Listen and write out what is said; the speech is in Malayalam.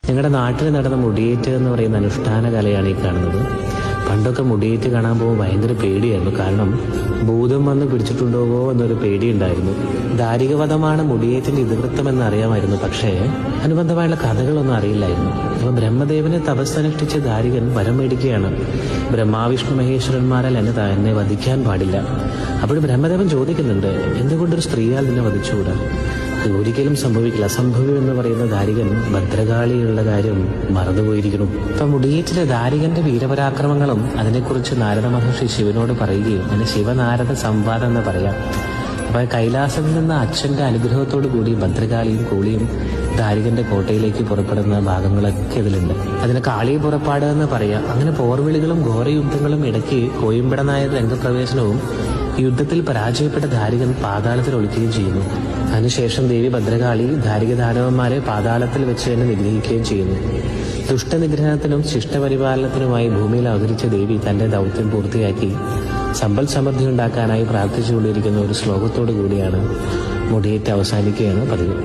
ഞങ്ങളുടെ നാട്ടിൽ നടന്ന മുടിയേറ്റ് എന്ന് പറയുന്ന അനുഷ്ഠാന കലയാണ് ഈ കാണുന്നത്. പണ്ടൊക്കെ മുടിയേറ്റ് കാണാൻ പോകുമ്പോൾ ഭയങ്കര പേടിയായിരുന്നു. കാരണം ഭൂതം വന്ന് പിടിച്ചിട്ടുണ്ടോ എന്നൊരു പേടിയുണ്ടായിരുന്നു. ദാരികവധമാണ് മുടിയേറ്റിന്റെ ഇതിവൃത്തം എന്ന് അറിയാമായിരുന്നു. പക്ഷേ അനുബന്ധമായുള്ള കഥകളൊന്നും അറിയില്ലായിരുന്നു. അപ്പോൾ ബ്രഹ്മദേവനെ തപസ്സനുഷ്ഠിച്ച് ദാരികൻ വരം മേടിക്കുകയാണ്, ബ്രഹ്മാവിഷ്ണു മഹേശ്വരന്മാരാൽ എന്നെ വധിക്കാൻ പാടില്ല. അപ്പോൾ ബ്രഹ്മദേവൻ ചോദിക്കുന്നുണ്ട്, എന്തുകൊണ്ടൊരു സ്ത്രീയാൽ നിന്നെ വധിച്ചുകൂടാ? ഒരിക്കലും സംഭവിക്കില്ല. അസംഭവ്യം എന്ന് പറയുന്ന ദാരികൻ ഭദ്രകാളിയുള്ള കാര്യം മറന്നുപോയിരിക്കുന്നു. ഇപ്പൊ മുടിയേറ്റിലെ ദാരികന്റെ വീരപരാക്രമങ്ങളും അതിനെക്കുറിച്ച് നാരദ മഹർഷി ശിവനോട് പറയുകയും അതിന് ശിവനാരദ സംവാദം എന്ന് പറയാം. അപ്പൊ കൈലാസത്തിൽ നിന്ന് അച്ഛന്റെ അനുഗ്രഹത്തോടു കൂടി ഭദ്രകാളിയും കൂളിയും ദാരികന്റെ കോട്ടയിലേക്ക് പുറപ്പെടുന്ന ഭാഗങ്ങളൊക്കെ ഇതിലുണ്ട്. അതിന് കാളി പുറപ്പാട് എന്ന് പറയാം. അങ്ങനെ പോർവിളികളും ഘോരയുദ്ധങ്ങളും ഇടയ്ക്ക് കോയമ്പട നായർ രംഗപ്രവേശനവും യുദ്ധത്തിൽ പരാജയപ്പെട്ട ദാരികൻ പാതാളത്തിൽ ഒളിക്കുകയും ചെയ്യുന്നു. അതിനുശേഷം ദേവി ഭദ്രകാളി ദാരിക ദാനവന്മാരെ പാതാളത്തിൽ വെച്ച് തന്നെ നിഗ്രഹിക്കുകയും ചെയ്യുന്നു. ദുഷ്ടനിഗ്രഹത്തിനും ശിഷ്ടപരിപാലനത്തിനുമായി ഭൂമിയിൽ അവതരിച്ച ദേവി തന്റെ ദൗത്യം പൂർത്തിയാക്കി സമ്പൽ സമൃദ്ധി ഉണ്ടാക്കാനായി പ്രാർത്ഥിച്ചുകൊണ്ടിരിക്കുന്ന ഒരു ശ്ലോകത്തോടു കൂടിയാണ് മുടിയേറ്റ് അവസാനിക്കുകയാണ് പതിവ്.